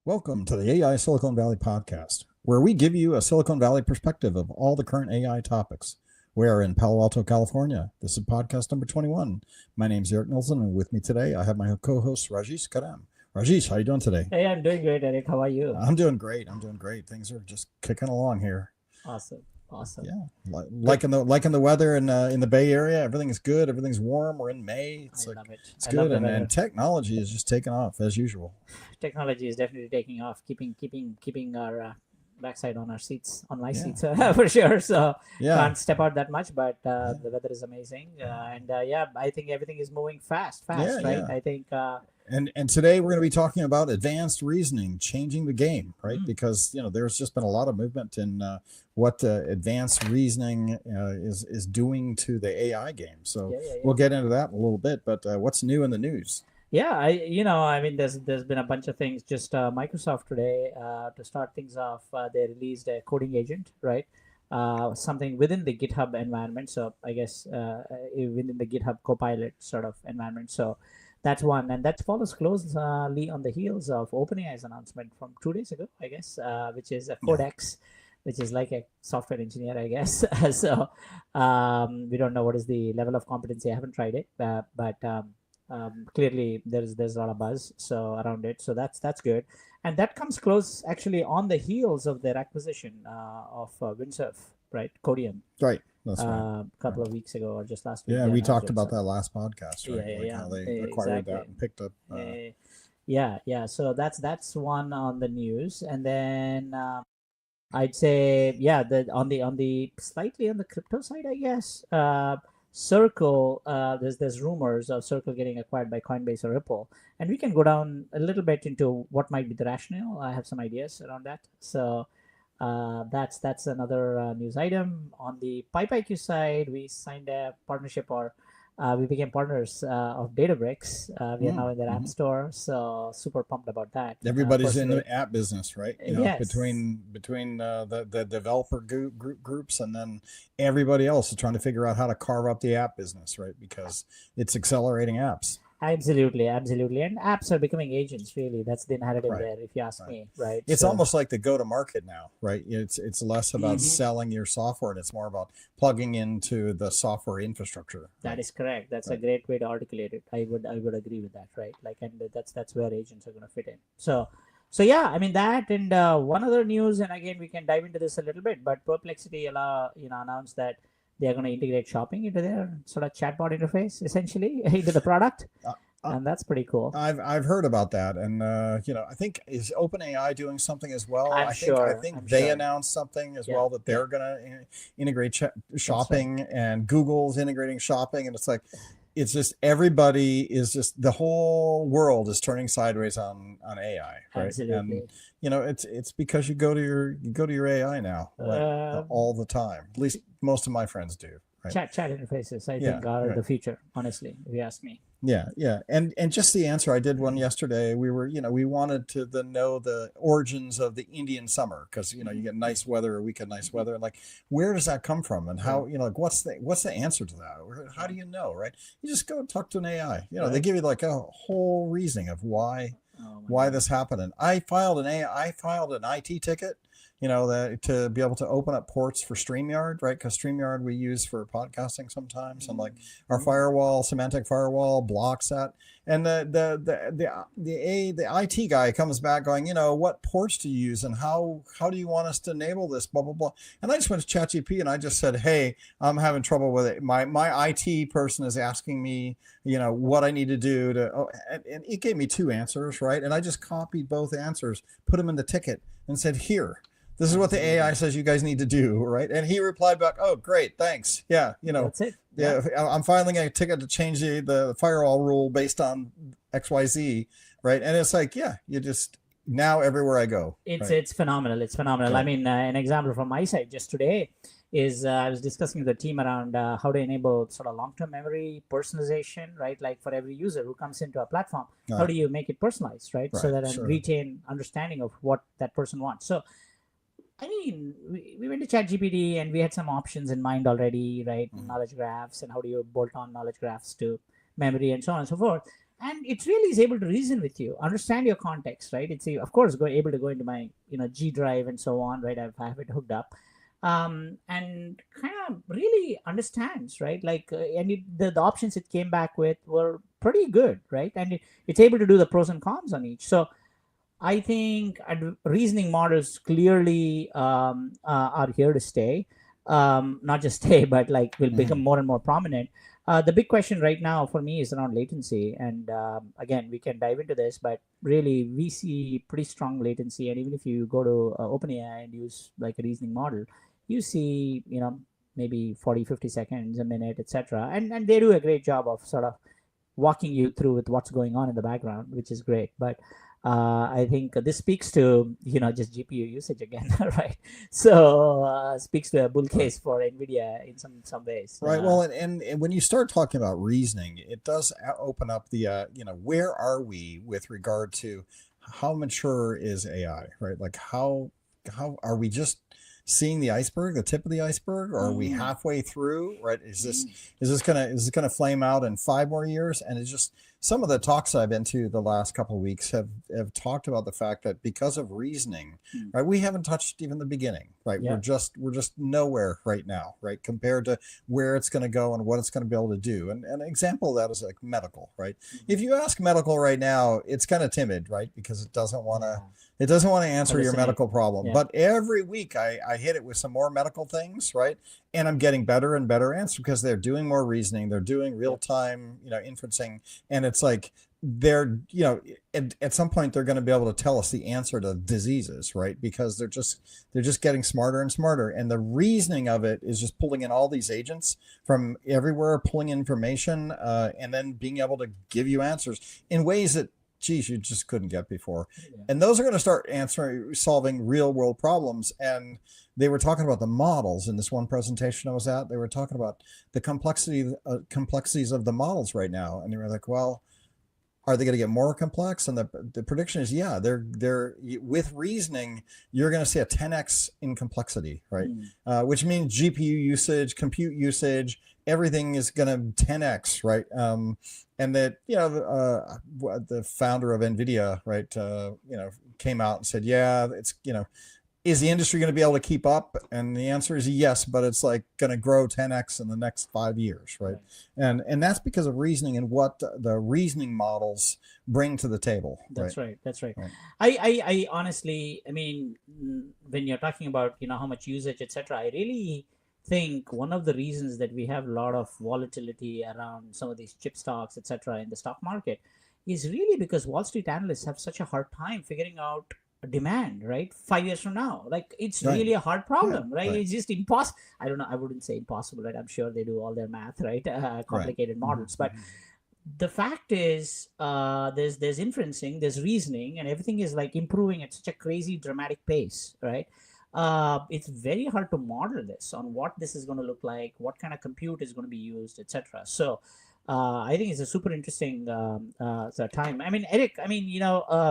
Welcome to the AI Silicon Valley podcast, where we give you a Silicon Valley perspective of all the current AI topics. We are in Palo Alto, California. This is podcast number 21. My name is Eric Nelson, and with me today, I have my co-host Rajesh Kadam. Rajesh, how are you doing today? Hey, I'm doing great, Eric. How are you? I'm doing great. Things are just kicking along here. Awesome, awesome. Yeah, Good. liking the weather in the Bay Area. Everything is good. Everything's warm. We're in May. I love it. It's I love good, the and weather. technology is just taking off as usual. Technology is definitely taking off, keeping our backside on our seats, on my Yeah, seats for sure. So yeah, can't step out that much, but yeah, the weather is amazing, and yeah, I think everything is moving fast, yeah, fast, right? yeah. I think. And today we're going to be talking about advanced reasoning changing the game, right? Mm, Because there's just been a lot of movement in what advanced reasoning is doing to the AI game. So yeah, yeah, yeah. we'll get into that in a little bit. But what's new in the news? Yeah, I mean, there's been a bunch of things. Just Microsoft today, to start things off, they released a coding agent, right? Something within the GitHub environment. So I guess within the GitHub Copilot sort of environment. So that's one, and that follows closely on the heels of OpenAI's announcement from 2 days ago, I guess, which is a Yeah, Codex, which is like a software engineer, I guess. So we don't know what is the level of competency. I haven't tried it, but clearly there's a lot of buzz so around it, so that's good, and that comes close actually on the heels of their acquisition of Windsurf, right? Codium, right. That's right. a Right. couple of weeks ago or just last week Yeah, they we announced talked it. about So that last podcast, right? yeah, yeah, Like yeah, how they acquired exactly. that and picked up. Yeah, yeah, so that's one on the news, and then I'd say, yeah, on the slightly on the crypto side, I guess. Circle, there's rumors of Circle getting acquired by Coinbase or Ripple, and we can go down a little bit into what might be the rationale. I have some ideas around that. So that's another news item. On the PipeIQ side, we signed a partnership, or we became partners of Databricks. We are now in their app Mm-hmm. store, so super pumped about that. Everybody's in Personally, the app business, right? yes. Between the developer groups and then everybody else is trying to figure out how to carve up the app business, right? Because it's accelerating apps, Absolutely, absolutely. And apps are becoming agents, really. That's the narrative right? there, if you ask Right. me, right? It's So, almost like the go to market now, right? It's less about mhm, selling your software and it's more about plugging into the software infrastructure, that right? is correct. That's a Right. great way to articulate it. I would agree with that, right? Like, and that's where agents are going to fit in. So yeah, I mean that, and one other news, and again we can dive into this a little bit. But Perplexity, announced that they are going to integrate shopping into their sort of chatbot interface, essentially into the product, Uh, uh, and that's pretty cool. I've heard about that, and I think is OpenAI doing something as well. I'm I sure. think I'm they sure. announced something as Yeah, well that yeah, they're gonna integrate that's right. shopping, and Google's integrating shopping, and it's like it's just everybody is just the whole world is turning sideways on AI, right? And Absolutely. it's because you go to your AI now, like Uh, all the time. At least most of my friends do, right? chat interfaces, I Yeah, think, are right. the future. Honestly, if you ask me. Yeah, yeah, and just the answer. I did one yesterday. We wanted to know the origins of the Indian summer because you Mhm, get nice weather, a week of nice mhm. weather, and like where does that come from, and Right, how like what's the answer to that? Or how do right, you know, right? You just go talk to an AI. They right. give you like a whole reasoning of Oh my why god. this happened. And I filed an IT ticket, that to be able to open up ports for StreamYard, right? Because StreamYard we use for podcasting sometimes, and like our Mm-hmm. firewall, semantic firewall blocks that. And the IT guy comes back going, what ports do you use and how do you want us to enable this, blah blah blah. And I just went to ChatGPT and I just said, hey, I'm having trouble with it. My IT person is asking me, what I need to do to. Oh, and it gave me two answers, right? And I just copied both answers, put them in the ticket, and said, here. This is what the AI Absolutely. says you guys need to do, right? And he replied back, "Oh, great, thanks. Yeah, That's it. Yeah. yeah, I'm filing a ticket to change the firewall rule based on XYZ, right?" And it's like, yeah, you just now everywhere I go, It's right, it's phenomenal. It's phenomenal. I right, mean, an example from my side just today is I was discussing with the team around how to enable sort of long-term memory personalization, right? Like for every user who comes into a platform, how right, do you make it personalized, right? So right, that and sure, retain understanding of what that person wants. So I mean, we went to ChatGPT and we had some options in mind already, right? mm-hmm. Knowledge graphs and how do you bolt on knowledge graphs to memory and so on and so forth. and it really is able to reason with you, understand your context, right? It's of course able to go into my G Drive and so on, right? I have it hooked up, and kind of really understands, right? Like, and the options it came back with were pretty good, right? And it's able to do the pros and cons on each. So I think reasoning models clearly are here to stay. Not just stay, but like will become more and more prominent. The big question right now for me is around latency, and again, we can dive into this, but really we see pretty strong latency. And even if you go to OpenAI and use like a reasoning model, you see, maybe 40, 50 seconds, a minute, etc. And they do a great job of sort of walking you through with what's going on in the background, which is great. But I think this speaks to just GPU usage again, right? So speaks to a bull case for NVIDIA in some ways. Right. Well, and when you start talking about reasoning, it does open up the where are we with regard to how mature is AI, right? Like how are we just seeing the iceberg, the tip of the iceberg, or are we halfway through, right? Is this gonna flame out in 5 more years? And it's just some of the talks I've been to the last couple of weeks have talked about the fact that because of reasoning, right, we haven't touched even the beginning, right? Yeah. We're just nowhere right now, right, compared to where it's going to go and what it's going to be able to do. And an example of that is like medical, right? If you ask medical right now, it's kind of timid, right, because it doesn't want to answer your medical problem. Yeah. But every week I hit it with some more medical things, right? And I'm getting better and better answers because they're doing more reasoning. They're doing real-time, inferencing. And it's like they're, at some point they're going to be able to tell us the answer to diseases, right? Because they're just getting smarter and smarter. And the reasoning of it is just pulling in all these agents from everywhere, pulling information, and then being able to give you answers in ways that, geez, you just couldn't get before. Yeah. And those are going to start solving real world problems. And they were talking about the models in this one presentation I was at. They were talking about the complexities of the models right now. And they were like, well, are they going to get more complex? And the prediction is, yeah, they're with reasoning, you're going to see a 10x in complexity, right? Which means GPU usage, compute usage, everything is going to 10x, right? And that, the founder of NVIDIA, right, came out and said, yeah, it's, is the industry going to be able to keep up? And the answer is yes, but it's like going to grow 10x in the next 5 years, right? And that's because of reasoning and what the reasoning models bring to the table. That's right. I honestly, when you're talking about how much usage, etc., I really think one of the reasons that we have a lot of volatility around some of these chip stocks, etc., in the stock market is really because Wall Street analysts have such a hard time figuring out demand, right? 5 years from now, like it's really a hard problem, right? It's just impossible. I don't know, I wouldn't say impossible, right? I'm sure they do all their math, right? Complicated models, but the fact is there's inferencing, there's reasoning, and everything is like improving at such a crazy dramatic pace, right? It's very hard to model this on what this is going to look like, what kind of compute is going to be used, etc. So I think it's a super interesting time. Eric,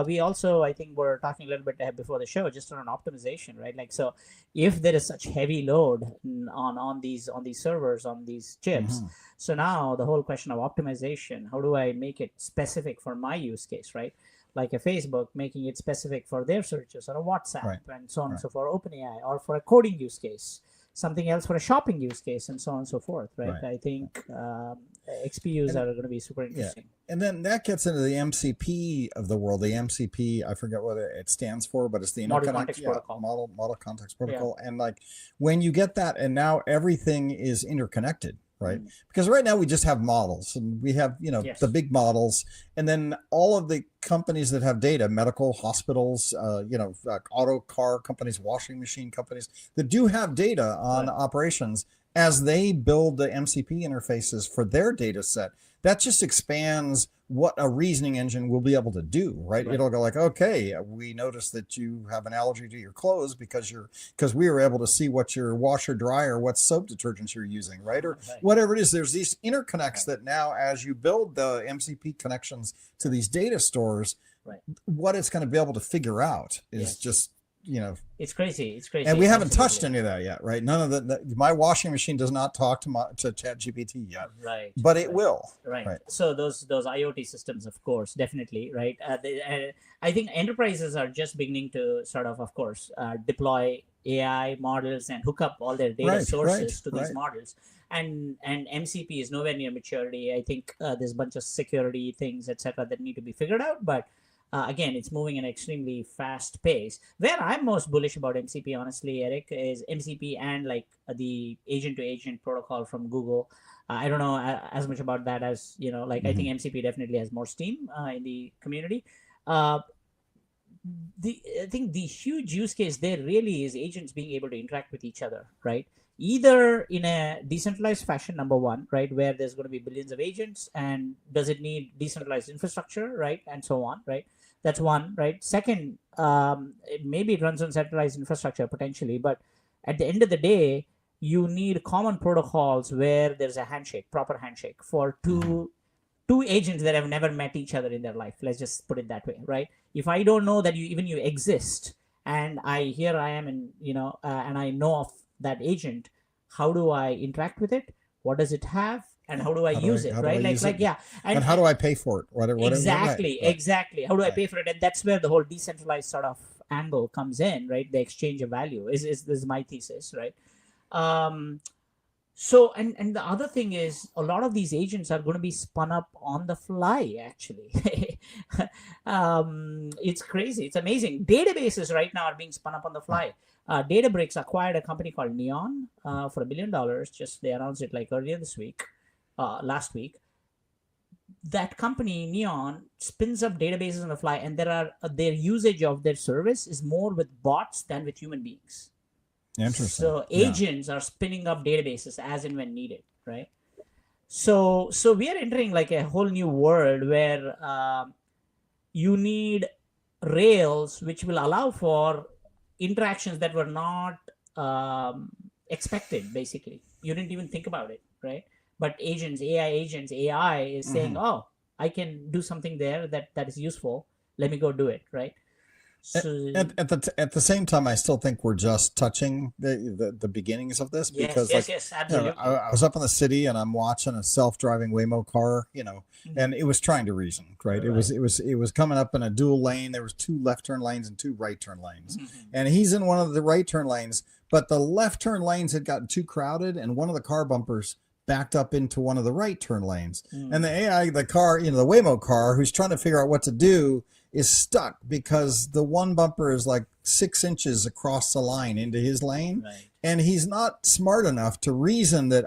we also, I think we're talking a little bit before the show just on optimization, right? Like, so if there is such heavy load on these servers, on these chips, so now the whole question of optimization, how do I make it specific for my use case, right? Like a Facebook making it specific for their searches, or a WhatsApp, and so on and so forth, OpenAI, or for a coding use case, something else for a shopping use case, and so on and so forth, right? I think XPUs are going to be super interesting. Yeah. And then that gets into the MCP of the world. The MCP, I forget what it stands for, but it's the Model Context Protocol. Model Context Protocol. And like when you get that, and now everything is interconnected, right? Because right now we just have models, and we have, the big models, and then all of the companies that have data, medical, hospitals, auto car companies, washing machine companies that do have data on operations, as they build the MCP interfaces for their data set, that just expands what a reasoning engine will be able to do, right? It'll go like, okay, we noticed that you have an allergy to your clothes because we were able to see what your washer dryer, what soap detergents you're using, right? Or whatever it is. There's these interconnects that now, as you build the MCP connections to these data stores, what it's going to be able to figure out is just It's crazy. It's crazy. and we haven't touched Absolutely. any of that yet, right? None of my washing machine does not talk to ChatGPT yet, Right. but it Right. will. Right. Right. So those IoT systems, of course, definitely, right. I think enterprises are just beginning to sort of course, deploy AI models and hook up all their data Right. sources to Right. these Right. models. And MCP is nowhere near maturity. I think there's a bunch of security things, etc., that need to be figured out. But again, it's moving at an extremely fast pace. Where I'm most bullish about MCP, honestly, Eric, is MCP and like the agent-to-agent protocol from Google. I don't know as much about that as like I think Mhm. MCP definitely has more steam in the community. Uh, I think the huge use case there really is agents being able to interact with each other, right? Either in a decentralized fashion, number one, right, where there's going to be billions of agents, and does it need decentralized infrastructure, right, and so on, right? That's one, right? Second, maybe it runs on centralized infrastructure potentially, but at the end of the day, you need common protocols where there's a handshake, proper handshake for two agents that have never met each other in their life. Let's just put it that way, right? If I don't know that you exist, and I am, and and I know of that agent, how do I interact with it? What does it have? And how do I use it? How do I Right? use it? Yeah, And how do I pay for it? Whatever. Right. exactly, Right. exactly. How do I Right. pay for it? And that's where the whole decentralized sort of angle comes in, right? The exchange of value is this is my thesis, right? Um, so and the other thing is a lot of these agents are going to be spun up on the fly actually. It's crazy, it's amazing. Databases right now are being spun up on the fly. Databricks acquired a company called Neon for $1 billion. Just they announced it like earlier this week, last week. That company Neon spins up databases on the fly, and their usage of their service is more with bots than with human beings. Interesting. So Yeah. agents are spinning up databases as and when needed, right? So we are entering like a whole new world where you need rails which will allow for interactions that were not expected. Basically, you didn't even think about it, right? But agents, AI is saying, Mhm. "Oh, I can do something there that is useful. Let me go do it," right? So At the same time, I still think we're just touching the beginnings of this, yes, because, yes, like, yes, I, absolutely. I was up in the city and I'm watching a self-driving Waymo car, and it was trying to reason, right? It Right. was coming up in a dual lane. There was two left turn lanes and two right turn lanes, Mhm. and he's in one of the right turn lanes, but the left turn lanes had gotten too crowded, and one of the car bumpers backed up into one of the right turn lanes, and the AI, the car, the Waymo car, who's trying to figure out what to do, is stuck because the one bumper is like 6 inches across the line into his lane, Right. and he's not smart enough to reason that,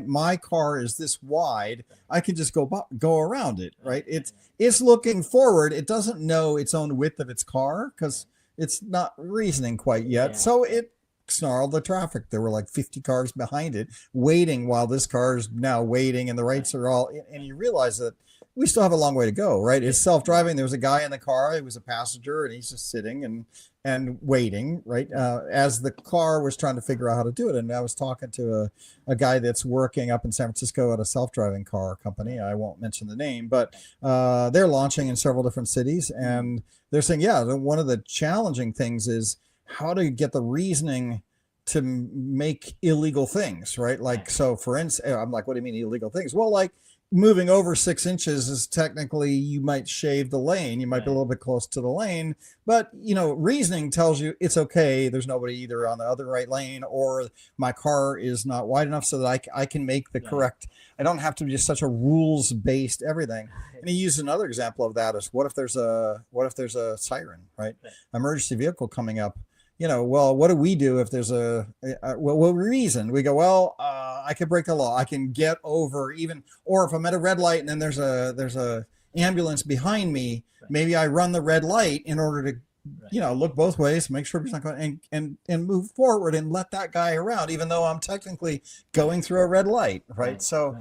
my car is this wide, I can just go around it, right? It's looking forward. It doesn't know its own width of its car because it's not reasoning quite yet. Yeah. So it snarled the traffic. There were like 50 cars behind it waiting while this car is now waiting, and the rights are all, and you realize that we still have a long way to go, right? It's self-driving. There was a guy in the car. He was a passenger, and he's just sitting and waiting, right? As the car was trying to figure out how to do it. And I was talking to a guy that's working up in San Francisco at a self-driving car company. I won't mention the name, but they're launching in several different cities, and they're saying, one of the challenging things is how to get the reasoning to make illegal things, right? Like, so for instance, I'm like, what do you mean illegal things? Well, like, moving over 6 inches is technically, you might shave the lane. You might be a little bit close to the lane, but reasoning tells you it's okay. There's nobody either on the other right lane, or my car is not wide enough so that I can make the correct. I don't have to be just such a rules based everything. And he used another example of that is, what if there's a siren, right? Emergency vehicle coming up. Well, what do we do if there's what reason? We go, well, I can break the law. I can get over even, or if I'm at a red light and then there's a ambulance behind me, maybe I run the red light in order to, look both ways, make sure he's not going, and move forward and let that guy around, even though I'm technically going through a red light, right? So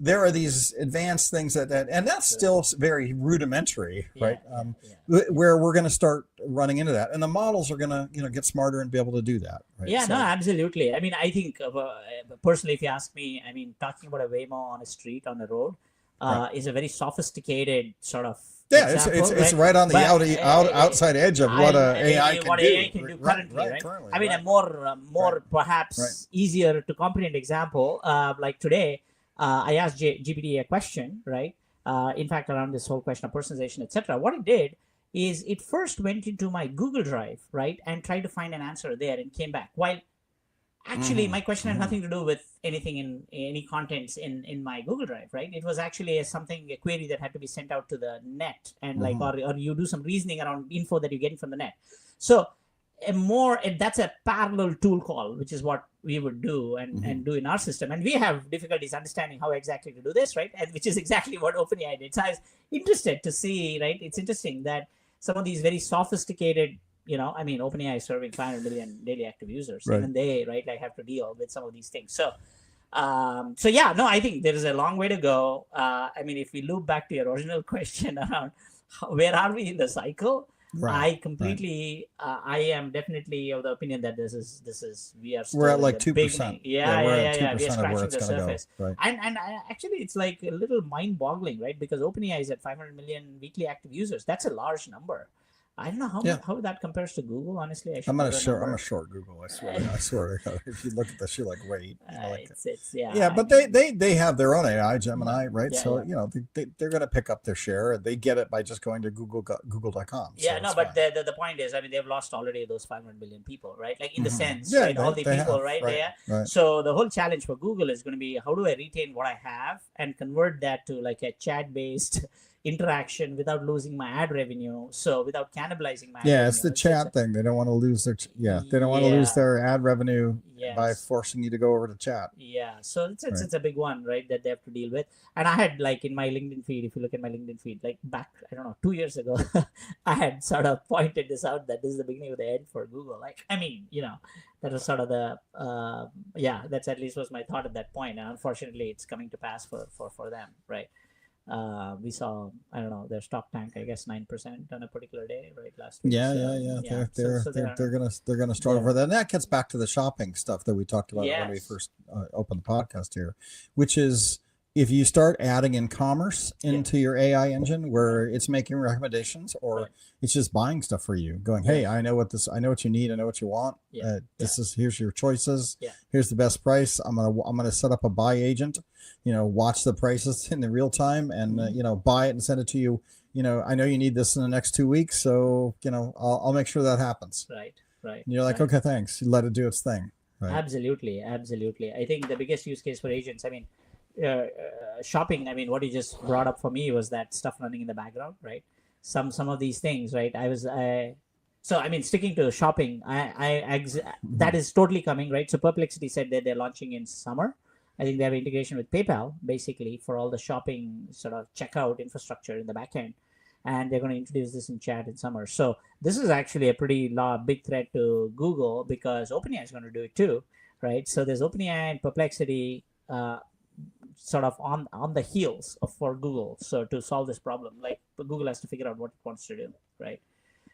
there are these advanced things and that's still very rudimentary, right? Where we're going to start running into that, and the models are going to, get smarter and be able to do that. Right? Yeah, no, absolutely. I mean, I think personally, if you ask me, I mean, talking about a Waymo on a street, on a road, is a very sophisticated sort of Yeah, example, it's right on the But, outside edge of what AI can what do. AI can do currently, right? Currently, I mean, right. a more perhaps easier to comprehend example, like today, I asked GPT a question, right? In fact, around this whole question of personalization, etc. What it did is it first went into my Google Drive, right, and tried to find an answer there and came back. While actually my question had nothing to do with anything in any contents in my Google Drive, right? It was actually a query that had to be sent out to the net, and like or you do some reasoning around info that you're getting from the net. So that's a parallel tool call, which is what we would do and do in our system, and we have difficulties understanding how exactly to do this, right? And which is exactly what OpenAI did. So I was interested to see, right? It's interesting that some of these very sophisticated, I mean, OpenAI is serving 500 million daily active users. Right. Even they, right, like have to deal with some of these things. So, yeah, no, I think there is a long way to go. I mean, if we loop back to your original question around where are we in the cycle, I completely, I am definitely of the opinion that we are still we're at like 2%. Yeah. We're at 2% We are of where scratching it's the going to surface. go. Right. And actually, it's like a little mind-boggling, right? Because OpenAI is at 500 million weekly active users. That's a large number. I don't know how that compares to Google. Honestly, I'm a short Google. I swear. If you look at this, you're like, wait. But they have their own AI, Gemini, right? So they're going to pick up their share. They get it by just going to Google.com. Yeah, so no, but the point is, I mean, they've lost already those 500 million people, right? Like in the sense, right? All the people, have, right there. Right. So the whole challenge for Google is going to be, how do I retain what I have and convert that to like a chat-based interaction without losing my ad revenue, so without cannibalizing my ad revenue. It's the chat thing. They don't want to lose their they don't want to lose their ad revenue by forcing you to go over to chat. So it's a big one, right, that they have to deal with. And I had, like, in my LinkedIn feed, if you look at my LinkedIn feed, like back, I don't know, 2 years ago, I had sort of pointed this out, that this is the beginning of the end for Google. Like, I mean, that was sort of the that's at least was my thought at that point, and unfortunately it's coming to pass for them, right? We saw, I don't know, their stock tank, I guess 9% on a particular day, right, last week. They're gonna struggle for that. And that gets back to the shopping stuff that we talked about when we first opened the podcast here, which is, if you start adding in commerce into your AI engine, where it's making recommendations, or it's just buying stuff for you, going, hey, I know what you need, I know what you want. Here's your choices. Here's the best price. I'm gonna set up a buy agent. Watch the prices in the real time, and buy it and send it to you. I know you need this in the next 2 weeks, so I'll make sure that happens. Right. And you're like, okay, thanks. You let it do its thing. Right. Absolutely. I think the biggest use case for agents, I mean, shopping, I mean, what you just brought up for me was that stuff running in the background, right? Some of these things, right? So I mean, sticking to shopping, that is totally coming, right? So Perplexity said that they're launching in summer. I think they have integration with PayPal, basically, for all the shopping sort of checkout infrastructure in the back end, and they're going to introduce this in chat in summer. So this is actually a pretty big threat to Google, because OpenAI is going to do it too, right? So there's OpenAI and Perplexity sort of on the heels for Google, so to solve this problem, like Google has to figure out what it wants to do, right?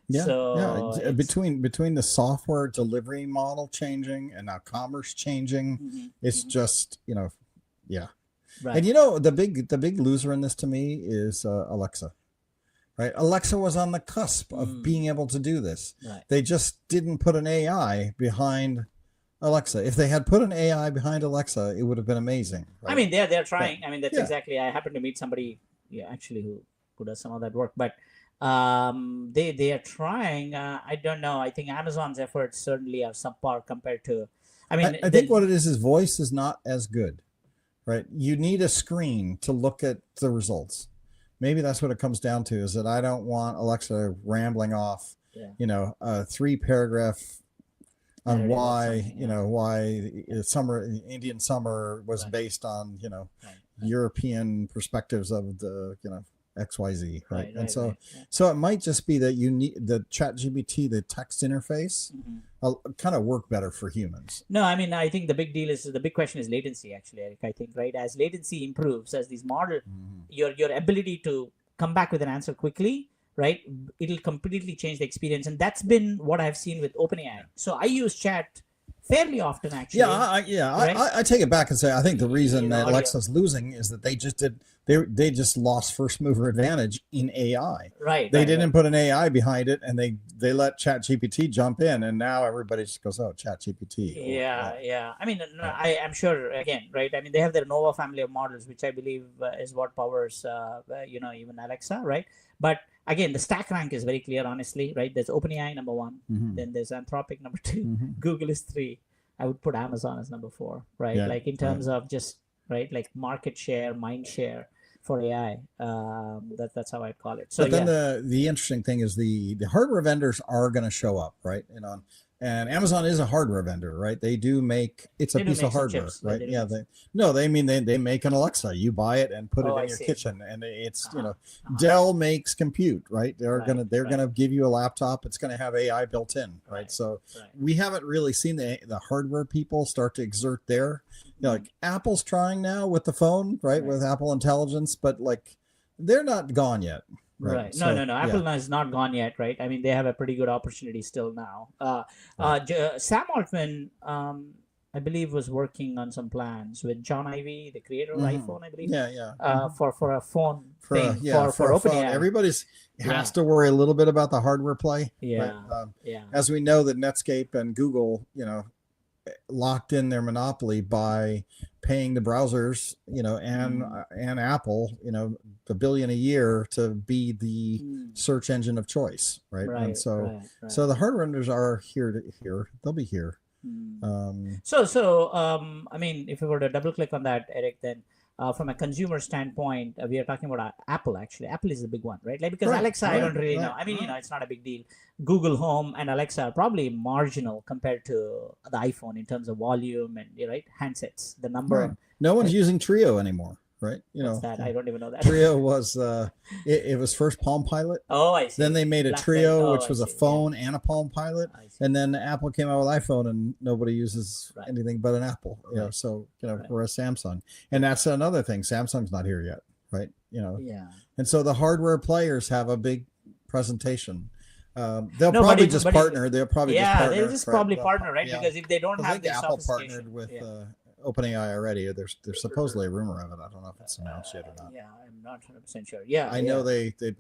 Between the software delivery model changing and now commerce changing, it's just right. And the big loser in this to me is Alexa, right? Alexa was on the cusp of being able to do this. Right. They just didn't put an AI behind Alexa. If they had put an AI behind Alexa, it would have been amazing. Right? I mean, they're trying. I mean, that's exactly. I happened to meet somebody, actually, who does some of that work. But they are trying. I don't know. I think Amazon's efforts certainly are subpar compared to. I mean, I think what it is voice is not as good, right? You need a screen to look at the results. Maybe that's what it comes down to. Is that I don't want Alexa rambling off, a 3-paragraph. On why Indian summer was based on European perspectives of the XYZ, right? So it might just be that you need the ChatGPT, the text interface, kind of work better for humans. No, I mean, I think the big question is latency, actually, Eric. I think, right, as latency improves, as these models, your ability to come back with an answer quickly, right, it'll completely change the experience. And that's been what I've seen with OpenAI. So I use chat fairly often, actually. Right? I take it back and say I think the reason that audio. Alexa's losing is that they just lost first mover advantage in AI. Right. They right, didn't right. put an AI behind it, and they let ChatGPT jump in, and now everybody just goes, "Oh, ChatGPT." Yeah. I mean, no, I'm sure, again, right? I mean, they have their Nova family of models, which I believe is what powers, even Alexa, right? But again, the stack rank is very clear, honestly, right? There's OpenAI number one, then there's Anthropic number two, Google is three. I would put Amazon as number four, right? Yeah, Like in terms of just right, like market share, mind share for AI. That's how I'd call it. So But then the interesting thing is the hardware vendors are going to show up, right? And Amazon is a hardware vendor, right? They do make it's a They do piece make of some hardware, chips, right? they do Yeah, they they make an Alexa. You buy it and put it Oh, in I your see. kitchen, and it's Dell makes compute, right? They're Right, gonna give you a laptop. It's gonna have AI built in, right? Right, So right. we haven't really seen the hardware people start to exert their, like Apple's trying now with the phone, right? With Apple Intelligence, but like they're not gone yet. Right. So, No. Apple is not gone yet, right? I mean, they have a pretty good opportunity still now. Sam Altman, I believe, was working on some plans with John Ivey, the creator of iPhone, I believe. Yeah. For a phone For thing for a phone. OpenAI. Everybody's has Yeah. to worry a little bit about the hardware play. Yeah. Right? Yeah. As we know that Netscape and Google, locked in their monopoly by paying the browsers, and Apple, $1 billion a year to be the search engine of choice, right? Right. And so, right. so the hardware vendors are here. They'll be here. I mean, if we were to double click on that, Eric, then from a consumer standpoint, we are talking about Apple. Actually, Apple is the big one, right? Like because Right, Alexa, I don't really know. right, I mean, it's not a big deal. Google Home and Alexa are probably marginal compared to the iPhone in terms of volume and right handsets. The number. Right. No one's using Trio anymore, right? What's that? I don't even know that. Trio was it was first Palm Pilot. Oh, I see. Then they made a BlackBerry. Trio, Oh, which I was a see. Yeah. phone and a Palm Pilot, I see. and then Apple came out with iPhone, and nobody uses Right. anything but an Apple. Right. So Right. we're a Samsung, and that's another thing. Samsung's not here yet, right? Yeah. And so the hardware players have a big presentation. They'll No, but probably if- just but if- partner. They'll probably just Yeah, partner. they'll just right? probably They'll- partner, right? yeah. Because if they don't I have think this Apple sophistication, partnered with yeah. OpenAI already. There's supposedly a rumor of it. I don't know if it's announced yet or not. Yeah, I'm not 100% sure. Yeah, I know yeah. they did.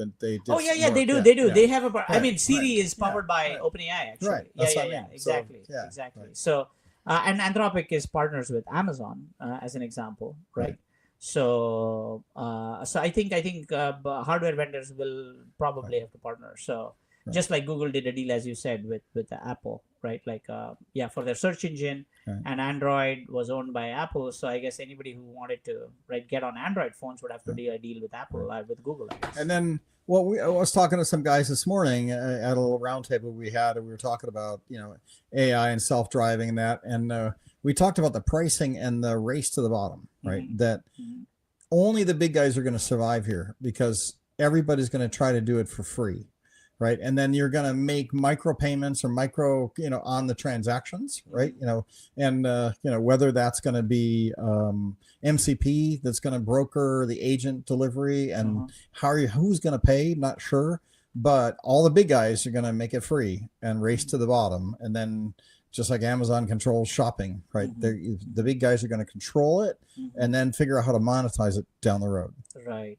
Oh yeah, some they work. do. Yeah. They have a. I Right, mean, Siri right. is powered by right. OpenAI actually. Right, Yeah, that's what I yeah, mean. So, exactly, yeah, exactly. right. So, and Anthropic is partners with Amazon as an example, right? Right. So, I think hardware vendors will probably have to partner. So, just like Google did a deal, as you said, with the Apple, right? Like, for their search engine, Right. and Android was owned by Apple. So I guess anybody who wanted to get on Android phones would have to do a deal with Apple, with Google, I guess. And then, I was talking to some guys this morning at a little roundtable we had, and we were talking about AI and self-driving and that, and we talked about the pricing and the race to the bottom, right? That only the big guys are going to survive here because everybody's going to try to do it for free, right? And then you're going to make micro payments or on the transactions, right? And whether that's going to be MCP that's going to broker the agent delivery, and who's going to pay, not sure, but all the big guys are going to make it free and race to the bottom. And then just like Amazon controls shopping, right? The big guys are going to control it and then figure out how to monetize it down the road. Right.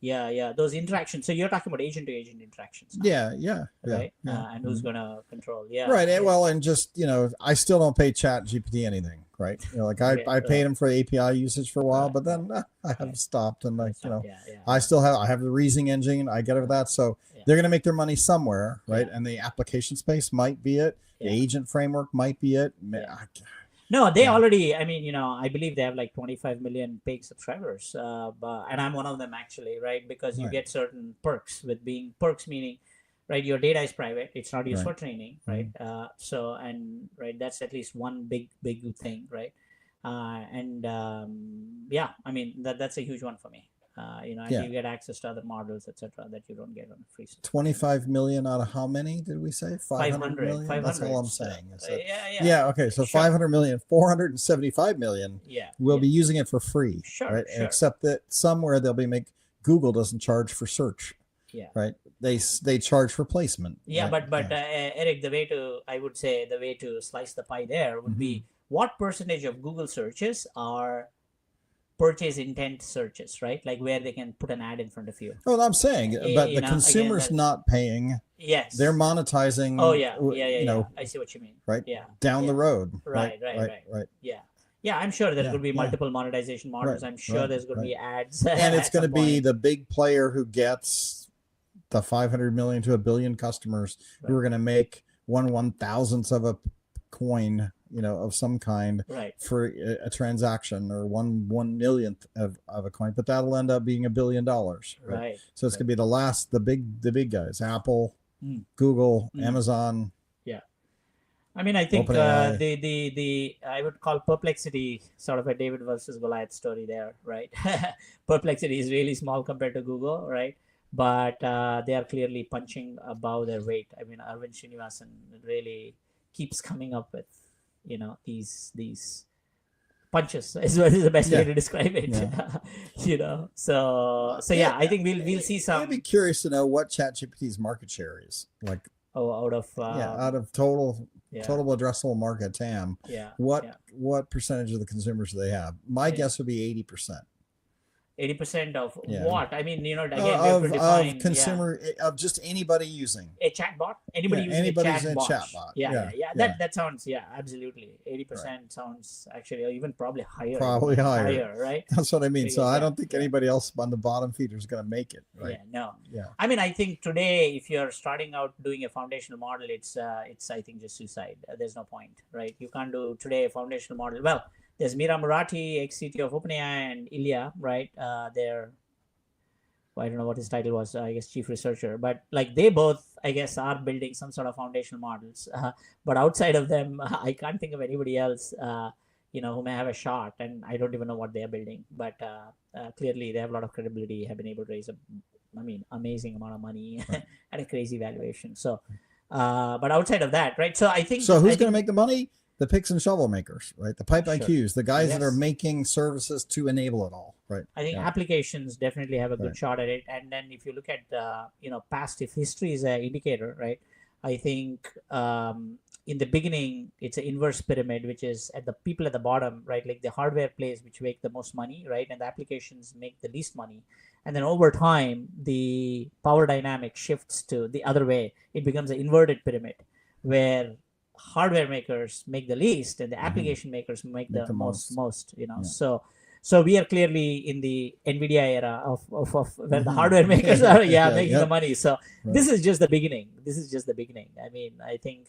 Yeah. Those interactions. So you're talking about agent to agent interactions now, Yeah. right? And who's gonna control? Yeah. Right. Yeah. And well, and just, I still don't pay Chat GPT anything, right? Like I paid him for API usage for a while, but then I have stopped, and Yeah. I have the reasoning engine. I get it with that. So they're going to make their money somewhere, right? And the application space might be it. The agent framework might be it. No, they already. I mean, I believe they have like 25 million paid subscribers, and I'm one of them actually, right? Because you get certain perks with being perks, meaning, right, your data is private; it's not used for training, right? That's at least one big thing, right? I mean that's a huge one for me. And you get access to other models, etc., that you don't get on a free subscription. 25 million out of how many did we say? 500 million? 500. That's all I'm saying. Yeah. Okay. So Sure. 500 million, 475 million will be using it for free. Sure, Right. sure. Except that somewhere Google doesn't charge for search. Yeah. right? They charge for placement. Yeah, right? but Eric, I would say the way to slice the pie there would be what percentage of Google searches are purchase intent searches, right? Like where they can put an ad in front of you. Oh, I'm saying, but the consumer's again, not paying. Yes. They're monetizing. Oh yeah. I see what you mean. Right. Yeah. Down the road. Right. Yeah. Yeah, I'm sure there's going to be multiple monetization models. I'm sure there's going to be ads. And it's going to be the big player who gets the 500 million to a billion customers who are going to make 1/1000th of a coin, of some kind for a transaction, or 1/1,000,000th of a coin, but that'll end up being $1 billion. Right. So it's going to be the big guys, Apple, Google, Amazon. Yeah. I mean, I think the I would call Perplexity sort of a David versus Goliath story there, right? Perplexity is really small compared to Google, right? But they are clearly punching above their weight. I mean, Arvind Srinivasan really keeps coming up with, these punches is the best way to describe it. So I think we'll see some. I'd be curious to know what ChatGPT's market share is like. Out of total addressable market, TAM. What percentage of the consumers do they have? My guess would be 80%. 80% of what? I mean, again, of consumer, of just anybody using a chatbot. Anybody using a chatbot. Yeah. That sounds, absolutely. 80% sounds actually even probably higher. Higher, right? That's what I mean. So I don't think anybody else on the bottom feeder is going to make it. Right? Yeah. I mean, I think today, if you're starting out doing a foundational model, it's I think just suicide. There's no point, right? You can't do today a foundational model. Well, there's Mira Murati, ex-CTO of OpenAI, and Ilya, right? They're, I don't know what his title was, I guess chief researcher, but like they both, I guess, are building some sort of foundational models. But outside of them, I can't think of anybody else, who may have a shot, and I don't even know what they're building. But clearly, they have a lot of credibility, have been able to raise amazing amount of money at a crazy valuation. So, but outside of that, right? So I think. So who's going to make the money? The picks and shovel makers, right? The pipe IQs, the guys that are making services to enable it all, right? I think applications definitely have a good shot at it. And then if you look at, past, if history is an indicator, right? I think in the beginning, it's an inverse pyramid, which is at the people at the bottom, right? Like the hardware plays, which make the most money, right? And the applications make the least money. And then over time, the power dynamic shifts to the other way. It becomes an inverted pyramid where hardware makers make the least and the application makers make the most. So we are clearly in the NVIDIA era of where the hardware makers are making the money. So this is just the beginning. I mean, I think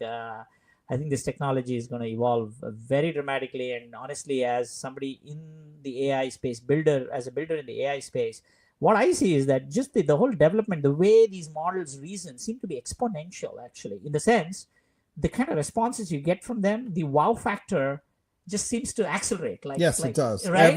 this technology is going to evolve very dramatically. And honestly, as somebody in the AI space, as a builder in the AI space, what I see is that just the whole development, the way these models reason seem to be exponential, actually, in the sense the kind of responses you get from them, the wow factor just seems to accelerate. It does. Right?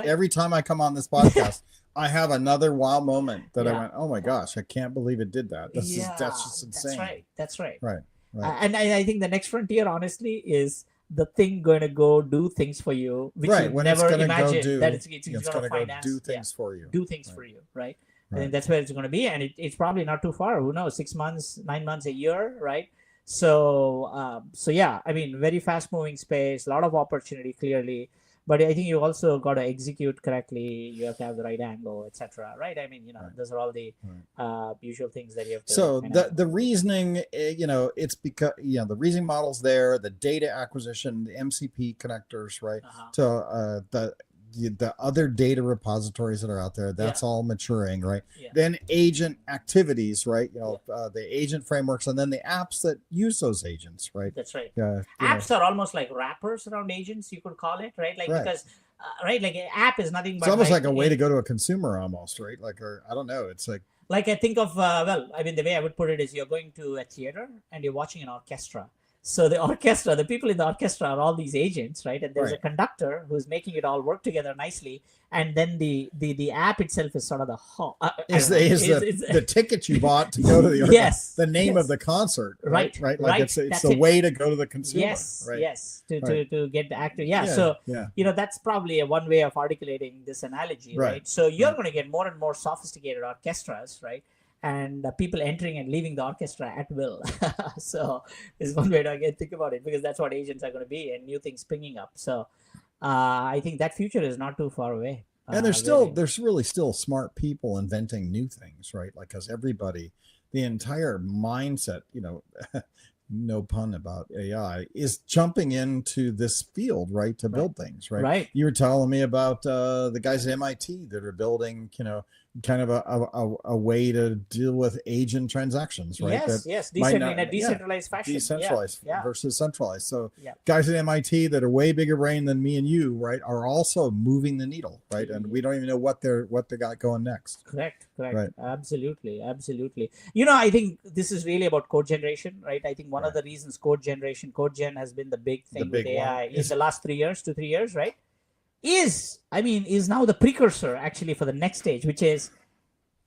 Every time I come on this podcast, I have another wow moment that I went, oh my gosh, I can't believe it did that. That's just insane. That's right. Right. And I think the next frontier, honestly, is the thing going to go do things for you, which you never imagined that it's going to finance. Do things for you. Do things for you, right? I think that's where it's going to be. And it's probably not too far. Who knows? 6 months, 9 months, a year, right? So I mean, very fast moving space, a lot of opportunity clearly, but I think you also got to execute correctly. You have to have the right angle, etc. Right? I mean, those are all the usual things that you have to. So the reasoning, it's because the reasoning models there, the data acquisition, the MCP connectors, right? To the other data repositories that are out there, that's all maturing, right? Then agent activities, right? The agent frameworks, and then the apps that use those agents, right? That's right. Apps are almost like wrappers around agents, you could call it, right? Because like an app is nothing but it's almost like a way to go to a consumer, almost, right? Or I don't know, it's like I think of the way I would put it is you're going to a theater and you're watching an orchestra. So the people in the orchestra are all these agents, right? And there's a conductor who's making it all work together nicely. And then the app itself is sort of the ticket you bought to go to the orchestra, the name of the concert, right? Like it's the way to go to the consumer. To get the actor. So that's probably one way of articulating this analogy, right? So you're going to get more and more sophisticated orchestras, right? and people entering and leaving the orchestra at will. So is one way to again think about it, because that's what agents are going to be, and new things springing up. So I think that future is not too far away. And Really. there's really still smart people inventing new things, right? Like, because everybody, the entire mindset, no pun about AI, is jumping into this field, right? To build things, right? Right. You were telling me about the guys at MIT that are building, kind of a way to deal with agent transactions, right? Yes, That yes, might in not- a decentralized fashion. decentralized Yeah. versus centralized. So Yeah. guys at MIT that are way bigger brain than me and you, right, are also moving the needle, right? And we don't even know what they got going next. Correct. Right. Absolutely. I think this is really about code generation, right? I think one of the reasons code gen has been the big thing with big one AI in is- the last 3 years, 2-3 years, right? Is now the precursor actually for the next stage, which is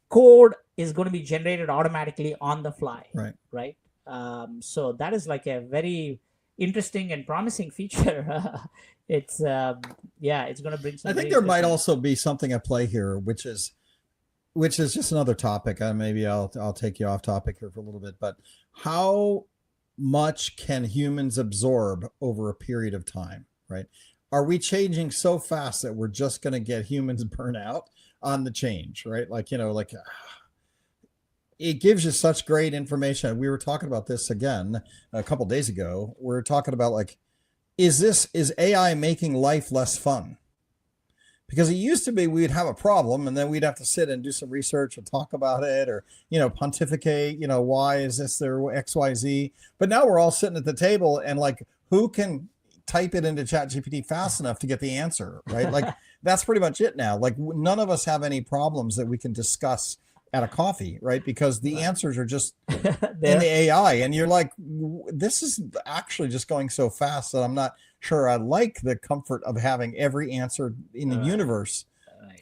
code is going to be generated automatically on the fly. Right. So that is like a very interesting and promising feature. It's it's going to bring some. I think very there might interesting- also be something at play here, which is just another topic. Maybe I'll take you off topic here for a little bit, but how much can humans absorb over a period of time, right? Are we changing so fast that we're just going to get humans burn out on the change, right? It gives you such great information. We were talking about this again a couple days ago. We're talking about is AI making life less fun? Because it used to be we'd have a problem and then we'd have to sit and do some research and talk about it, or pontificate, why is this there, XYZ. But now we're all sitting at the table and who can type it into ChatGPT fast enough to get the answer, right? That's pretty much it now. None of us have any problems that we can discuss at a coffee, right? Because the answers are just in the AI, and you're like, this is actually just going so fast that I'm not sure I like the comfort of having every answer in the universe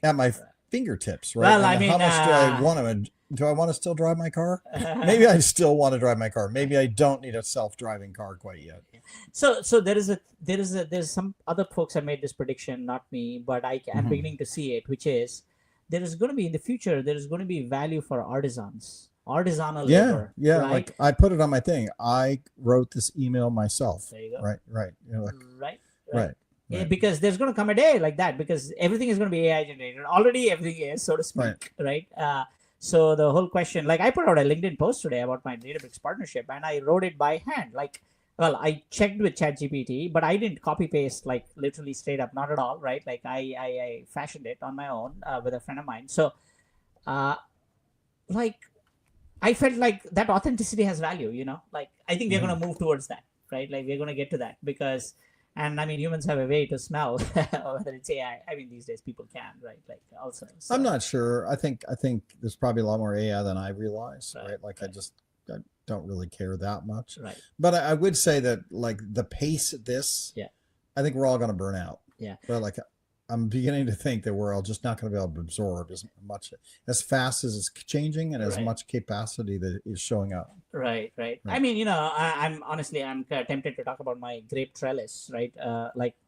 at my fingertips, right? Well, how much do I want to? Do I want to still drive my car? Maybe I still want to drive my car. Maybe I don't need a self-driving car quite yet. So there's some other folks have made this prediction, not me, but I'm beginning to see it, which is there is going to be in the future, there is going to be value for artisanal labor. Yeah. Right? I put it on my thing. I wrote this email myself. There you go. Right. Right. Yeah, because there's going to come a day like that, because everything is going to be AI generated. Already everything is, so to speak. Right. So the whole question, I put out a LinkedIn post today about my Databricks partnership, and I wrote it by hand. I checked with ChatGPT, but I didn't copy paste literally straight up, not at all, right? I fashioned it on my own with a friend of mine. So, I felt like that authenticity has value, I think we're going to move towards that, right? We're going to get to that because, and humans have a way to smell whether it's AI. These days people can, right? Also. So. I'm not sure. I think there's probably a lot more AI than I realize, right? I don't really care that much. Right. But I would say that the pace at this, I think we're all going to burn out. Yeah. But I'm beginning to think that we're all just not going to be able to absorb as fast as it's changing and as much capacity that is showing up. Right. I'm honestly, I'm tempted to talk about my grape trellis, right?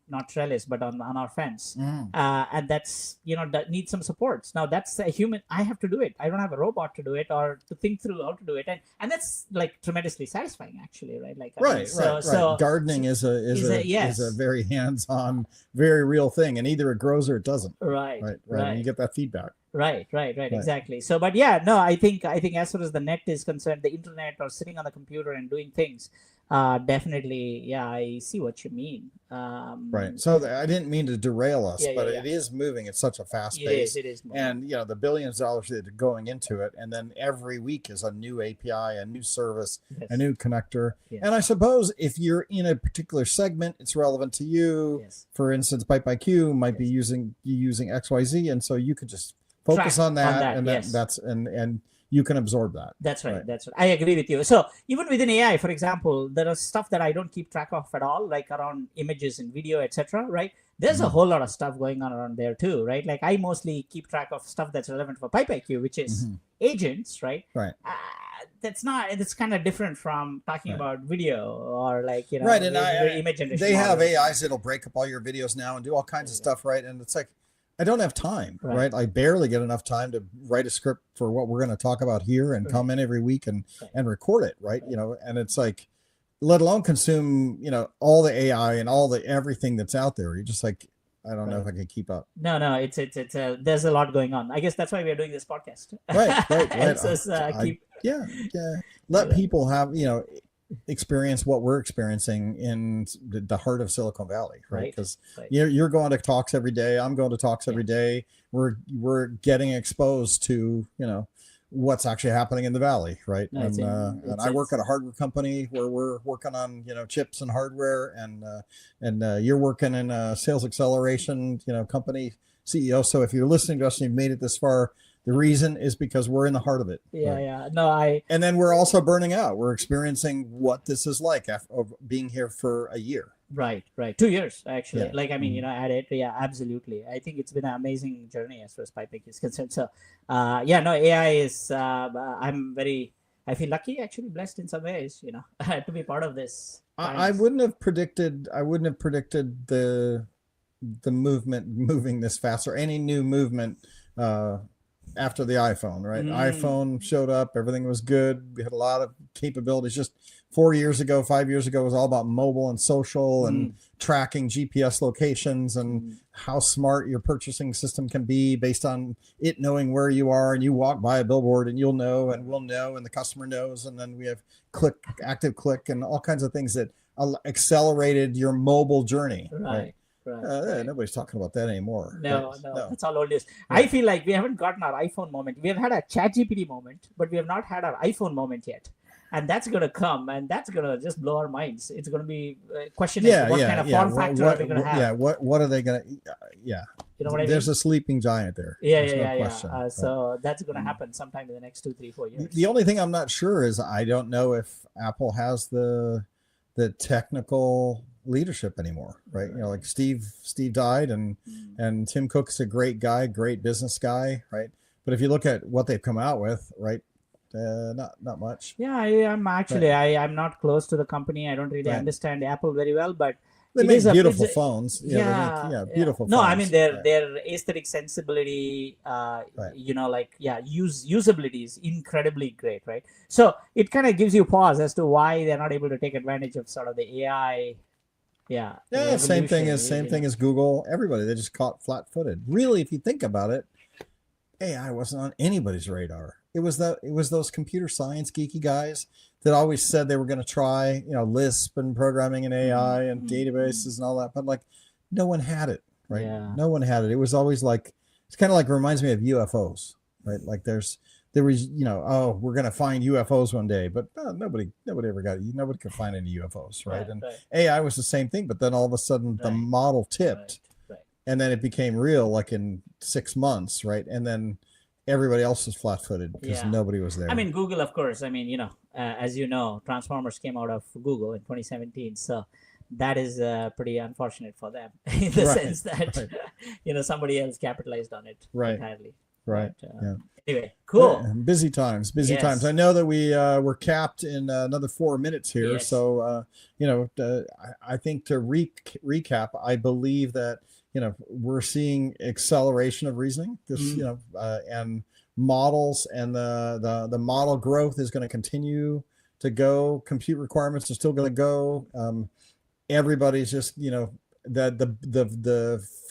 Not trellis, but on our fence. And that's, that needs some supports. Now that's a human, I have to do it. I don't have a robot to do it or to think through how to do it. And that's tremendously satisfying actually, right? Right. So gardening is a very hands-on, very real thing. And either it grows or it doesn't. Right. And you get that feedback. Right. Exactly. So, but I think as far as the net is concerned, the internet or sitting on the computer and doing things, definitely, I see what you mean. Right. So I didn't mean to derail us, but it is moving at such a fast pace. It is moving. And the billions of dollars that are going into it, and then every week is a new API, a new service, a new connector. Yes. And I suppose if you're in a particular segment, it's relevant to you. Yes. For instance, ByteByQ might be using XYZ, and so you could just focus on that, and that's and you can absorb that. That's right. That's right. I agree with you. So even within AI, for example, there are stuff that I don't keep track of at all, around images and video, etc. Right? There's a whole lot of stuff going on around there too, right? I mostly keep track of stuff that's relevant for ByteByQ, which is agents, right? Right. It's kind of different from talking about video or right. And image generation. They have AIs that'll break up all your videos now and do all kinds of stuff, right? And it's I don't have time, Right. right? I barely get enough time to write a script for what we're going to talk about here and Right. come in every week and Right. record it, right? You know, and it's like, let alone consume, you know, all the AI and all the everything that's out there. You're just like, I don't know if Right. I can keep up. No, it's there's a lot going on. I guess that's why we are doing this podcast. Right. Helps us keep, Yeah. you Let know, people have, you know, experience what we're experiencing in the heart of Silicon Valley, right? right, Because right. you're going to talks every day. I'm going to talks every Yeah. day. We're getting exposed to, you know, what's actually happening in the valley, right? No, And I work at a hardware company where we're working on, you know, chips and hardware, and you're working in a sales acceleration, you know, company CEO. So if you're listening to us and you've made it this far, the reason is because we're in the heart of it. yeah, Right? yeah. No, And then we're also burning out. We're experiencing what this is like after being here for a year. right, right. 2 years actually. Yeah. Like, I mean, Mhm. at it, yeah, absolutely. I think it's been an amazing journey as far as Piping is concerned. So, yeah, no, AI is. I feel lucky, actually, blessed in some ways. To be part of this. I wouldn't have predicted. I wouldn't have predicted the movement moving this fast or any new movement after the iPhone, right? iPhone showed up, everything was good. We had a lot of capabilities. Just 4 years ago, 5 years ago, it was all about mobile and social and tracking GPS locations and how smart your purchasing system can be based on it knowing where you are. And you walk by a billboard and you'll know, and we'll know, and the customer knows. And then we have active click, and all kinds of things that accelerated your mobile journey. Right. Right. Nobody's talking about that anymore. No, right? no, that's all old news. Right. I feel like we haven't gotten our iPhone moment. We have had a ChatGPT moment, but we have not had our iPhone moment yet. And that's going to come, and that's going to just blow our minds. It's going to be a question as to what kind of form factor are we going to have. Yeah, what are they going to? Yeah, You know what I mean? there's a sleeping giant there. Yeah, There's no yeah. question. So that's going to happen sometime in the next 2, 3, 4 years. The only thing I'm not sure is I don't know if Apple has the technical leadership anymore, right? You know, like Steve died, and Tim Cook's a great guy, great business guy, right? But if you look at what they've come out with, right, not much. Yeah, I'm actually I'm not close to the company. I don't really understand Apple very well, but they make beautiful phones. Yeah, beautiful. No, phones. I mean their aesthetic sensibility, usability is incredibly great, right? So it kind of gives you pause as to why they're not able to take advantage of sort of the AI. Yeah. Same thing as Google. Everybody, they just caught flat-footed. Really, if you think about it, AI wasn't on anybody's radar. It was those computer science geeky guys that always said they were going to try, you know, Lisp and programming and AI and databases and all that, but like no one had it, right? Yeah. No one had it. It was always like, it's kind of like, reminds me of UFOs, right? Like there was, you know, oh, we're going to find UFOs one day, but nobody nobody could find any UFOs, right? And AI was the same thing, but then all of a sudden the model tipped, and then it became real like in 6 months, right? And then everybody else was flat-footed because nobody was there. I mean, Google, of course. I mean, as you know, Transformers came out of Google in 2017, so that is pretty unfortunate for them in the sense that somebody else capitalized on it entirely. Right. Anyway, cool. Busy times. I know that we're capped in another 4 minutes here, Yes. so I think to recap, I believe that we're seeing acceleration of reasoning, and models, and the model growth is going to continue to go. Compute requirements are still going to go. Everybody's just the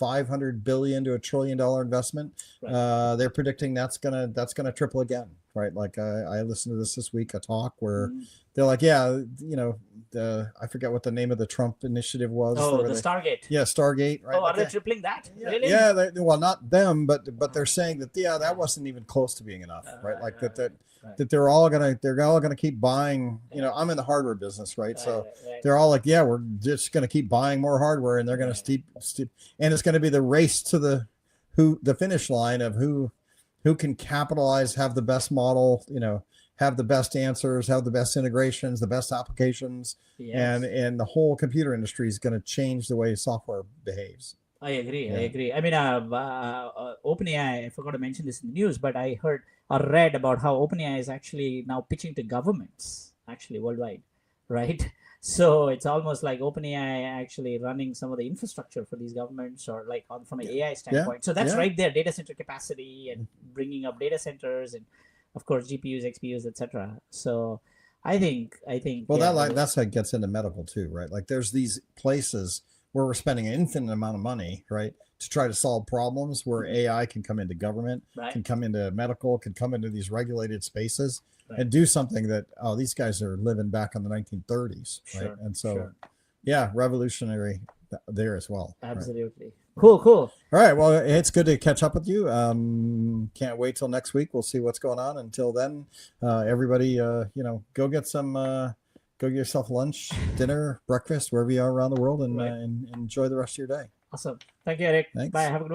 $500 billion to $1 trillion investment. They're predicting that's gonna triple again, right? Like I listened to this week, a talk where they're like, I forget what the name of the Trump initiative was. Stargate. Yeah, Stargate. Right? Oh, are they tripling that? Really? Yeah. Well, not them, but they're saying that that wasn't even close to being enough, right? Like that they're all gonna keep buying. I'm in the hardware business, right? So they're all like, we're just gonna keep buying more hardware, and they're gonna steep, and it's gonna be the race to the finish line of who can capitalize, have the best model, have the best answers, have the best integrations, the best applications, and the whole computer industry is going to change the way software behaves. I agree. I mean, OpenAI, I forgot to mention this in the news, but I heard or read about how OpenAI is actually now pitching to governments, actually worldwide, right? So it's almost like OpenAI actually running some of the infrastructure for these governments, or like from an AI standpoint. So that's yeah. right there, data center capacity and bringing up data centers, and of course GPUs, XPUs, etc. So I think Well, yeah, that's how it gets into medical too, right? Like there's these places where we're spending an infinite amount of money, right, to try to solve problems where AI can come into government, right, can come into medical, can come into these regulated spaces right. and do something that these guys are living back in the 1930s, right? Sure, And so, sure. yeah, revolutionary there as well. Right? Absolutely. Cool. All right. Well, it's good to catch up with you. Can't wait till next week. We'll see what's going on. Until then, everybody, go get some, go get yourself lunch, dinner, breakfast, wherever you are around the world, and, Right. and enjoy the rest of your day. Awesome. Thank you, Eric. Thanks. Bye. Have a good one.